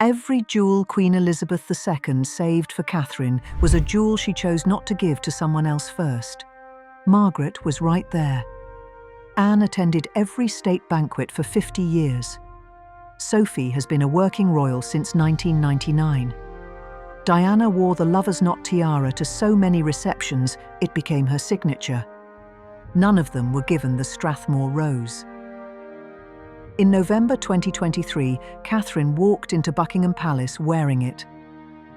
Every jewel Queen Elizabeth II saved for Catherine was a jewel she chose not to give to someone else first. Margaret was right there. Anne attended every state banquet for 50 years. Sophie has been a working royal since 1999. Diana wore the lover's knot tiara to so many receptions it became her signature. None of them were given the Strathmore rose. In November 2023, Catherine walked into Buckingham Palace wearing it.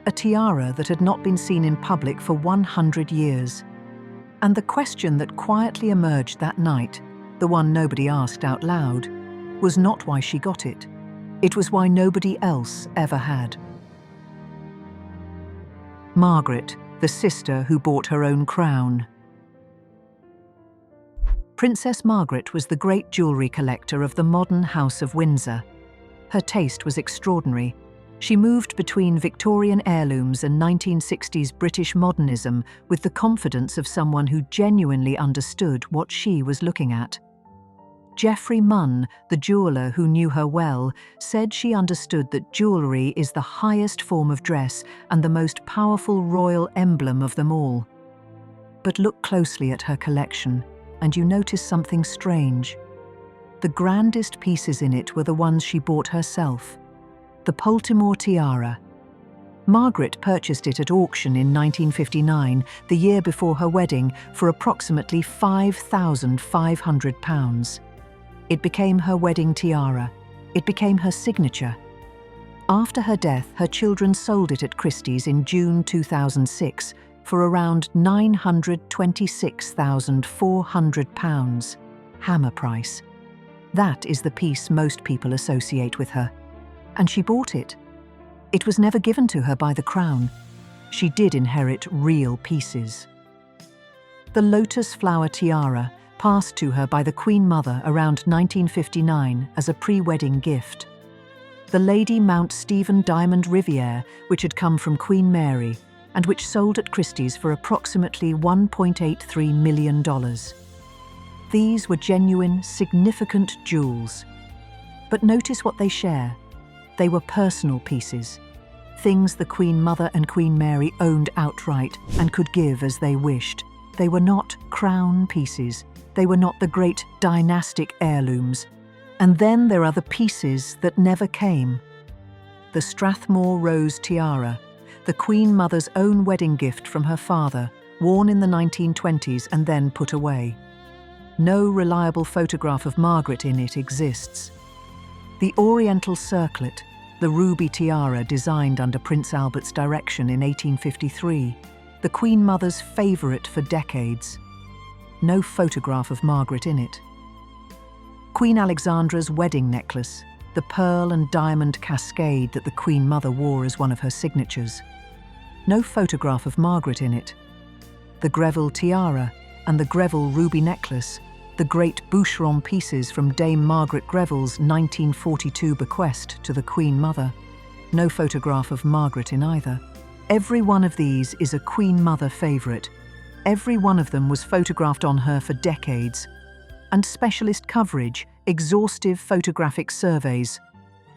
A tiara that had not been seen in public for 100 years. And the question that quietly emerged that night, the one nobody asked out loud, was not why she got it. It was why nobody else ever had. Margaret, the sister who bought her own crown. Princess Margaret was the great jewellery collector of the modern House of Windsor. Her taste was extraordinary. She moved between Victorian heirlooms and 1960s British modernism with the confidence of someone who genuinely understood what she was looking at. Geoffrey Munn, the jeweller who knew her well, said she understood that jewellery is the highest form of dress and the most powerful royal emblem of them all. But look closely at her collection, and you notice something strange. The grandest pieces in it were the ones she bought herself. The Poltimore tiara. Margaret purchased it at auction in 1959, the year before her wedding, for approximately £5,500. It became her wedding tiara. It became her signature. After her death, her children sold it at Christie's in June 2006 for around £926,400, hammer price. That is the piece most people associate with her. And she bought it. It was never given to her by the crown. She did inherit real pieces. The lotus flower tiara, passed to her by the Queen Mother around 1959 as a pre-wedding gift. The Lady Mount Stephen Diamond Riviere, which had come from Queen Mary, and which sold at Christie's for approximately $1.83 million. These were genuine, significant jewels. But notice what they share. They were personal pieces, things the Queen Mother and Queen Mary owned outright and could give as they wished. They were not crown pieces. They were not the great dynastic heirlooms. And then there are the pieces that never came. The Strathmore rose tiara, the Queen Mother's own wedding gift from her father, worn in the 1920s and then put away. No reliable photograph of Margaret in it exists. The Oriental circlet, the ruby tiara designed under Prince Albert's direction in 1853, the Queen Mother's favourite for decades. No photograph of Margaret in it. Queen Alexandra's wedding necklace, the pearl and diamond cascade that the Queen Mother wore as one of her signatures. No photograph of Margaret in it. The Greville tiara and the Greville ruby necklace, the great Boucheron pieces from Dame Margaret Greville's 1942 bequest to the Queen Mother. No photograph of Margaret in either. Every one of these is a Queen Mother favourite. Every one of them was photographed on her for decades. And specialist coverage, exhaustive photographic surveys,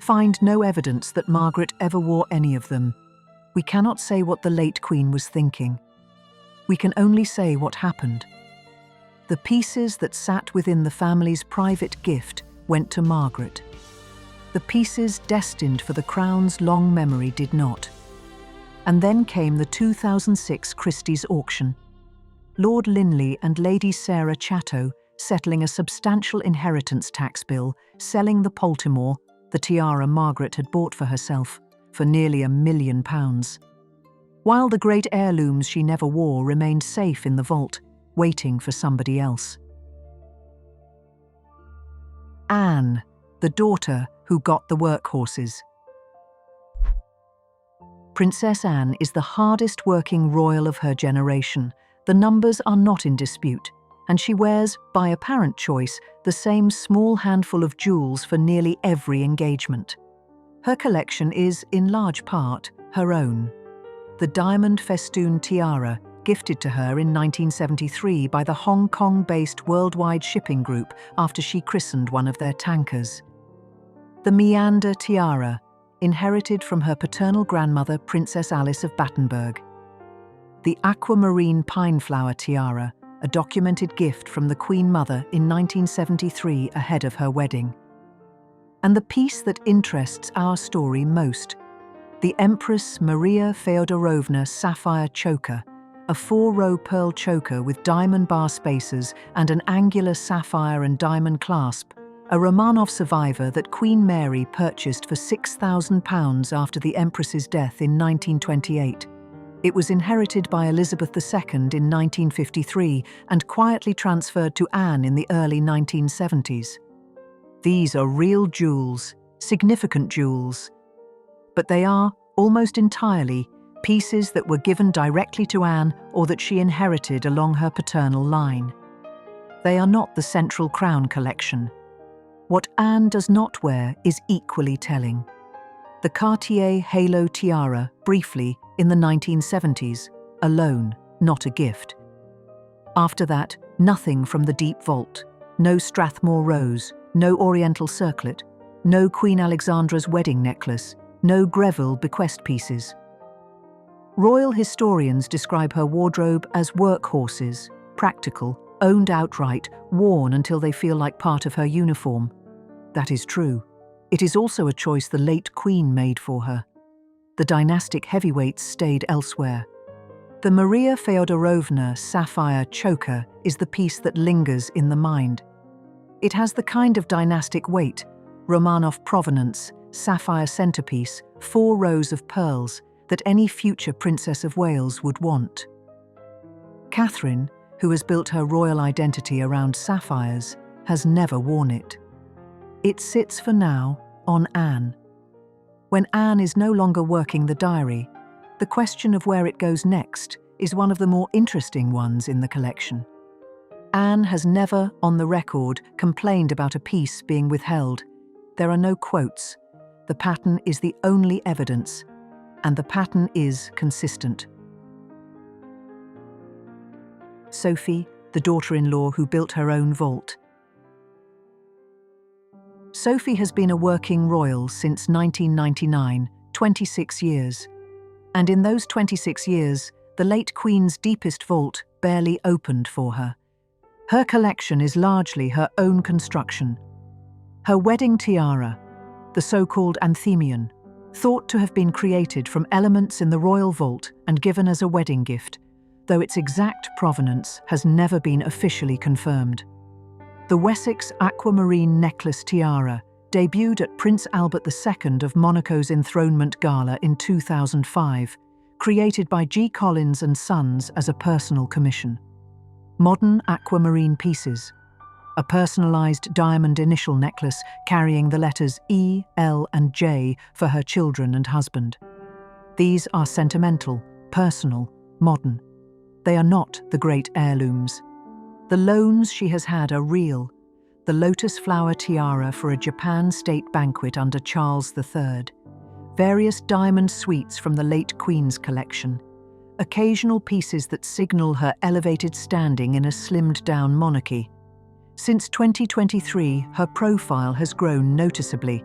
find no evidence that Margaret ever wore any of them. We cannot say what the late Queen was thinking. We can only say what happened. The pieces that sat within the family's private gift went to Margaret. The pieces destined for the Crown's long memory did not. And then came the 2006 Christie's auction. Lord Linley and Lady Sarah Chatto settling a substantial inheritance tax bill, selling the Poltimore, the tiara Margaret had bought for herself, for nearly £1 million. While the great heirlooms she never wore remained safe in the vault, waiting for somebody else. Anne, the daughter who got the workhorses. Princess Anne is the hardest working royal of her generation. The numbers are not in dispute, and she wears, by apparent choice, the same small handful of jewels for nearly every engagement. Her collection is, in large part, her own. The diamond festoon tiara, gifted to her in 1973 by the Hong Kong-based Worldwide Shipping Group after she christened one of their tankers. The meander tiara, inherited from her paternal grandmother, Princess Alice of Battenberg. The aquamarine pine flower tiara, a documented gift from the Queen Mother in 1973 ahead of her wedding. And the piece that interests our story most, the Empress Maria Feodorovna sapphire choker, a 4-row pearl choker with diamond bar spacers and an angular sapphire and diamond clasp, a Romanov survivor that Queen Mary purchased for £6,000 after the Empress's death in 1928. It was inherited by Elizabeth II in 1953 and quietly transferred to Anne in the early 1970s. These are real jewels, significant jewels. But they are, almost entirely, pieces that were given directly to Anne or that she inherited along her paternal line. They are not the central crown collection. What Anne does not wear is equally telling. The Cartier halo tiara, briefly, in the 1970s, a loan, not a gift. After that, nothing from the deep vault. No Strathmore rose, no oriental circlet, no Queen Alexandra's wedding necklace, no Greville bequest pieces. Royal historians describe her wardrobe as workhorses, practical, owned outright, worn until they feel like part of her uniform. That is true. It is also a choice the late Queen made for her. The dynastic heavyweights stayed elsewhere. The Maria Feodorovna sapphire choker is the piece that lingers in the mind. It has the kind of dynastic weight, Romanov provenance, sapphire centerpiece, 4 rows of pearls, that any future Princess of Wales would want. Catherine, who has built her royal identity around sapphires, has never worn it. It sits for now on Anne. When Anne is no longer working the diary, the question of where it goes next is one of the more interesting ones in the collection. Anne has never, on the record, complained about a piece being withheld. There are no quotes. The pattern is the only evidence, and the pattern is consistent. Sophie, the daughter-in-law who built her own vault. Sophie has been a working royal since 1999, 26 years. And in those 26 years, the late Queen's deepest vault barely opened for her. Her collection is largely her own construction. Her wedding tiara, the so-called Anthemion, thought to have been created from elements in the royal vault and given as a wedding gift, though its exact provenance has never been officially confirmed. The Wessex aquamarine necklace tiara debuted at Prince Albert II of Monaco's enthronement gala in 2005, created by G. Collins and Sons as a personal commission. Modern aquamarine pieces. A personalized diamond initial necklace carrying the letters E, L, and J for her children and husband. These are sentimental, personal, modern. They are not the great heirlooms. The loans she has had are real. The lotus flower tiara for a Japan state banquet under Charles III. Various diamond suites from the late Queen's collection. Occasional pieces that signal her elevated standing in a slimmed-down monarchy. Since 2023, her profile has grown noticeably.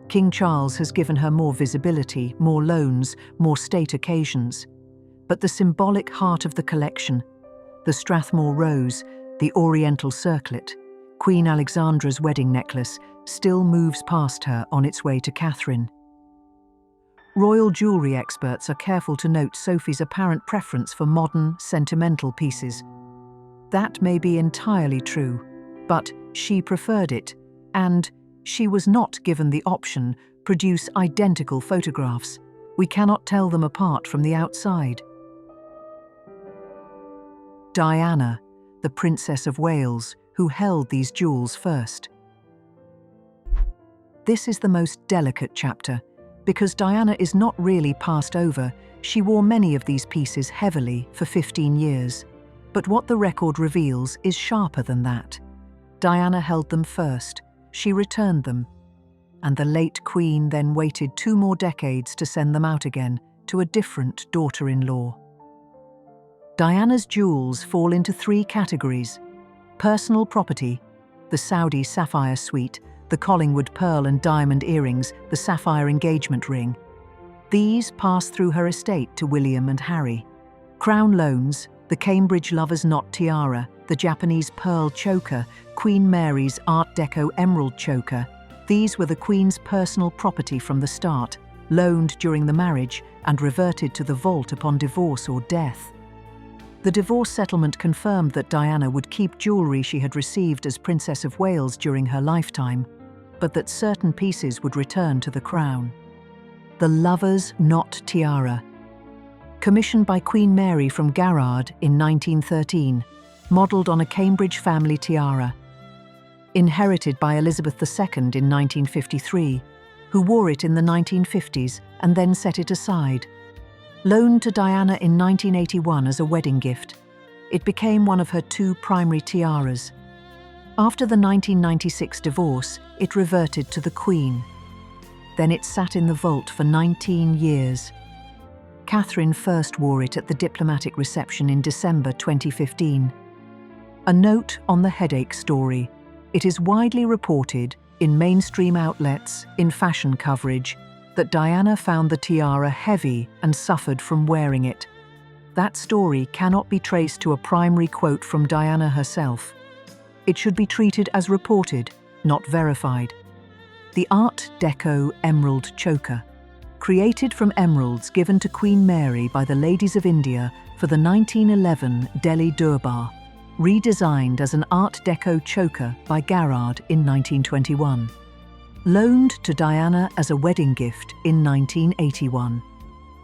King Charles has given her more visibility, more loans, more state occasions. But the symbolic heart of the collection, the Strathmore rose, the oriental circlet, Queen Alexandra's wedding necklace, still moves past her on its way to Catherine. Royal jewellery experts are careful to note Sophie's apparent preference for modern, sentimental pieces. That may be entirely true, but she preferred it, and she was not given the option, produce identical photographs. We cannot tell them apart from the outside. Diana, the Princess of Wales, who held these jewels first. This is the most delicate chapter, because Diana is not really passed over. She wore many of these pieces heavily for 15 years. But what the record reveals is sharper than that. Diana held them first. She returned them. And the late Queen then waited 2 more decades to send them out again to a different daughter-in-law. Diana's jewels fall into 3 categories: personal property, the Saudi sapphire suite, the Collingwood pearl and diamond earrings, the sapphire engagement ring. These passed through her estate to William and Harry. Crown loans, the Cambridge Lover's Knot tiara, the Japanese pearl choker, Queen Mary's Art Deco emerald choker. These were the Queen's personal property from the start, loaned during the marriage and reverted to the vault upon divorce or death. The divorce settlement confirmed that Diana would keep jewellery she had received as Princess of Wales during her lifetime, but that certain pieces would return to the Crown. The Lover's Knot tiara. Commissioned by Queen Mary from Garrard in 1913, modelled on a Cambridge family tiara. Inherited by Elizabeth II in 1953, who wore it in the 1950s and then set it aside. Loaned to Diana in 1981 as a wedding gift, it became one of her 2 primary tiaras. After the 1996 divorce, it reverted to the Queen. Then it sat in the vault for 19 years. Catherine first wore it at the diplomatic reception in December 2015. A note on the headache story. It is widely reported, in mainstream outlets, in fashion coverage, that Diana found the tiara heavy and suffered from wearing it. That story cannot be traced to a primary quote from Diana herself. It should be treated as reported, not verified. The Art Deco emerald choker. Created from emeralds given to Queen Mary by the Ladies of India for the 1911 Delhi Durbar, redesigned as an Art Deco choker by Garrard in 1921. Loaned to Diana as a wedding gift in 1981.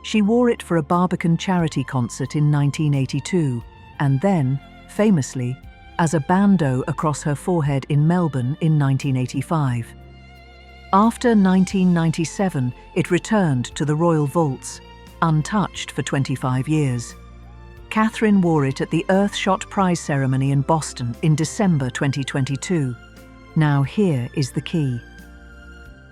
She wore it for a Barbican charity concert in 1982, and then, famously, as a bandeau across her forehead in Melbourne in 1985. After 1997, it returned to the royal vaults, untouched for 25 years. Catherine wore it at the Earthshot Prize ceremony in Boston in December 2022. Now here is the key.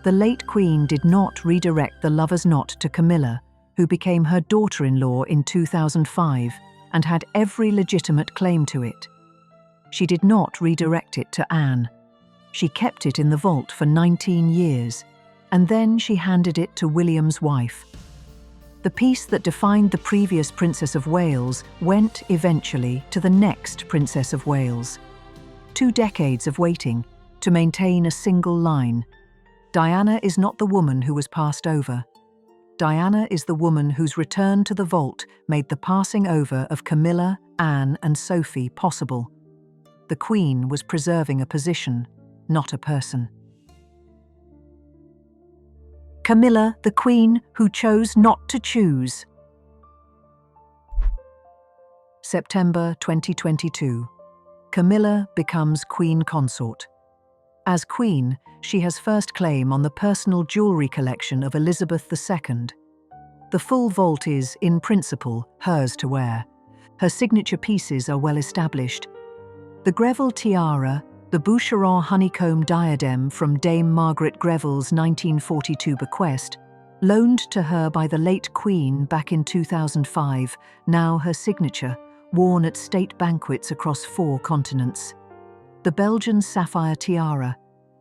The late Queen did not redirect the Lover's Knot to Camilla, who became her daughter-in-law in 2005 and had every legitimate claim to it. She did not redirect it to Anne. She kept it in the vault for 19 years, and then she handed it to William's wife. The piece that defined the previous Princess of Wales went eventually to the next Princess of Wales. 2 decades of waiting to maintain a single line. Diana is not the woman who was passed over. Diana is the woman whose return to the vault made the passing over of Camilla, Anne, and Sophie possible. The Queen was preserving a position, not a person. Camilla, the Queen who chose not to choose. September 2022. Camilla becomes Queen Consort. As Queen, she has first claim on the personal jewellery collection of Elizabeth II. The full vault is, in principle, hers to wear. Her signature pieces are well established. The Greville tiara, the Boucheron honeycomb diadem from Dame Margaret Greville's 1942 bequest, loaned to her by the late Queen back in 2005, now her signature, worn at state banquets across 4 continents. The Belgian sapphire tiara,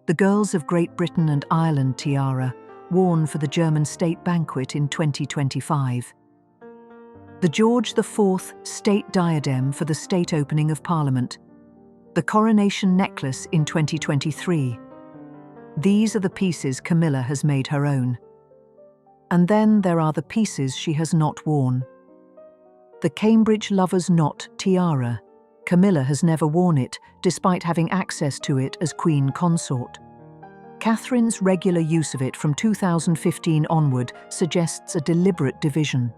the Girls of Great Britain and Ireland tiara, worn for the German state banquet in 2025. The George IV state diadem for the state opening of Parliament. The coronation necklace in 2023. These are the pieces Camilla has made her own. And then there are the pieces she has not worn. The Cambridge Lover's Knot tiara. Camilla has never worn it, despite having access to it as Queen Consort. Catherine's regular use of it from 2015 onward suggests a deliberate division.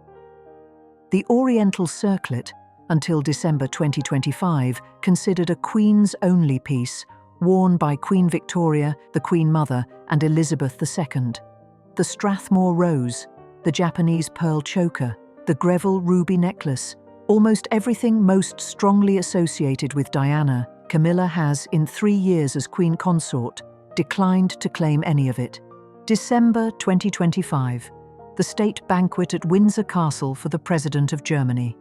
The Oriental circlet, until December 2025, considered a Queen's-only piece, worn by Queen Victoria, the Queen Mother, and Elizabeth II. The Strathmore rose, the Japanese pearl choker, the Greville ruby necklace, almost everything most strongly associated with Diana, Camilla has, in 3 years as Queen Consort, declined to claim any of it. December 2025, the state banquet at Windsor Castle for the President of Germany.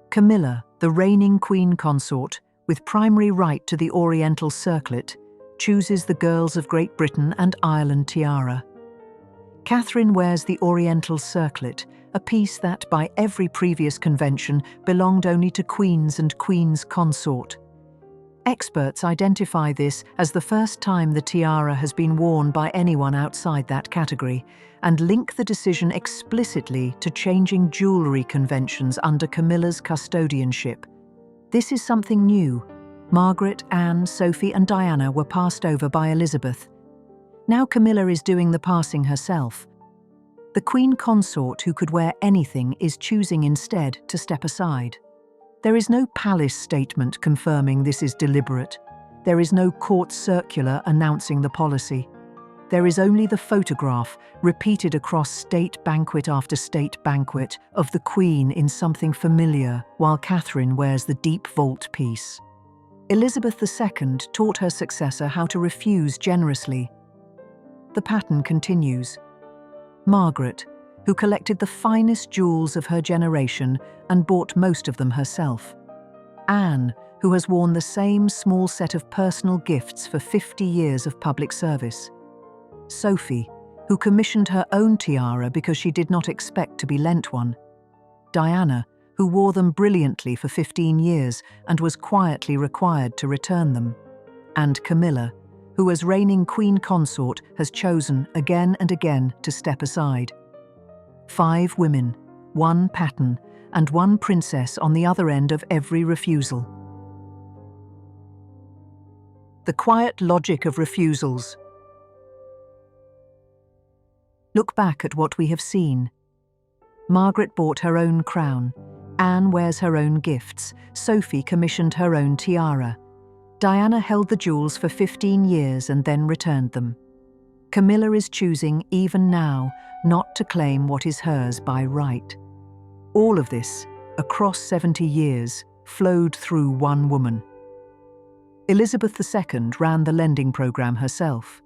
Camilla, the reigning Queen Consort, with primary right to the Oriental circlet, chooses the Girls of Great Britain and Ireland tiara. Catherine wears the Oriental circlet, a piece that, by every previous convention, belonged only to queens and Queen's Consort. Experts identify this as the first time the tiara has been worn by anyone outside that category, and link the decision explicitly to changing jewellery conventions under Camilla's custodianship. This is something new. Margaret, Anne, Sophie and Diana were passed over by Elizabeth. Now Camilla is doing the passing herself. The Queen Consort, who could wear anything, is choosing instead to step aside. There is no palace statement confirming this is deliberate. There is no court circular announcing the policy. There is only the photograph, repeated across state banquet after state banquet, of the Queen in something familiar, while Catherine wears the deep vault piece. Elizabeth II taught her successor how to refuse generously. The pattern continues. Margaret, who collected the finest jewels of her generation and bought most of them herself. Anne, who has worn the same small set of personal gifts for 50 years of public service. Sophie, who commissioned her own tiara because she did not expect to be lent one. Diana, who wore them brilliantly for 15 years and was quietly required to return them. And Camilla, who as reigning Queen Consort has chosen again and again to step aside. 5 women, 1 pattern, and 1 princess on the other end of every refusal. The quiet logic of refusals. Look back at what we have seen. Margaret bought her own crown. Anne wears her own gifts. Sophie commissioned her own tiara. Diana held the jewels for 15 years and then returned them. Camilla is choosing, even now, not to claim what is hers by right. All of this, across 70 years, flowed through one woman. Elizabeth II ran the lending program herself.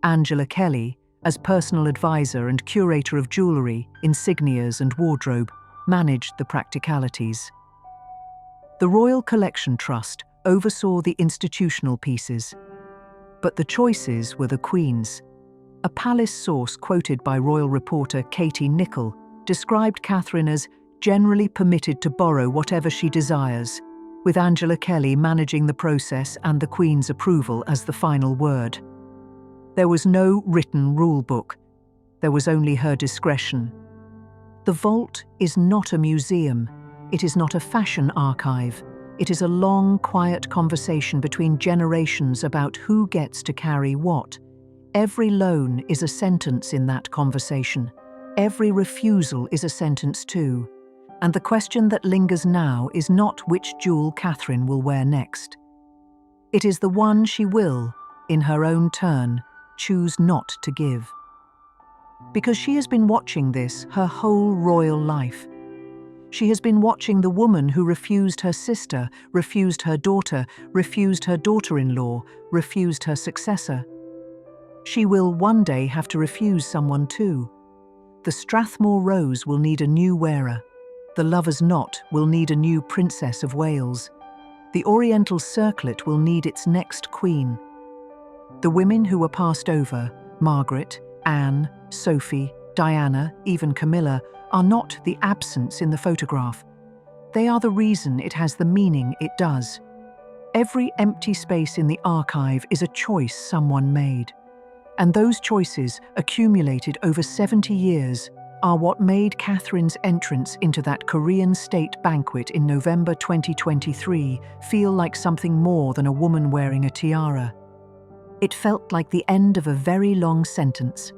Angela Kelly, as personal advisor and curator of jewellery, insignias and wardrobe, managed the practicalities. The Royal Collection Trust oversaw the institutional pieces, but the choices were the Queen's. A palace source quoted by royal reporter Katie Nicholl described Catherine as generally permitted to borrow whatever she desires, with Angela Kelly managing the process and the Queen's approval as the final word. There was no written rule book. There was only her discretion. The vault is not a museum. It is not a fashion archive. It is a long, quiet conversation between generations about who gets to carry what. Every loan is a sentence in that conversation. Every refusal is a sentence too. And the question that lingers now is not which jewel Catherine will wear next. It is the one she will, in her own turn, choose not to give. Because she has been watching this her whole royal life. She has been watching the woman who refused her sister, refused her daughter, refused her daughter-in-law, refused her successor. She will one day have to refuse someone too. The Strathmore Rose will need a new wearer. The Lover's Knot will need a new Princess of Wales. The Oriental Circlet will need its next queen. The women who were passed over, Margaret, Anne, Sophie, Diana, even Camilla, are not the absence in the photograph. They are the reason it has the meaning it does. Every empty space in the archive is a choice someone made. And those choices, accumulated over 70 years, are what made Catherine's entrance into that Korean state banquet in November 2023 feel like something more than a woman wearing a tiara. It felt like the end of a very long sentence.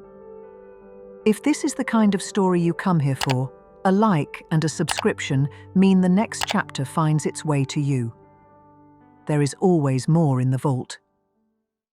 If this is the kind of story you come here for, a like and a subscription mean the next chapter finds its way to you. There is always more in the vault.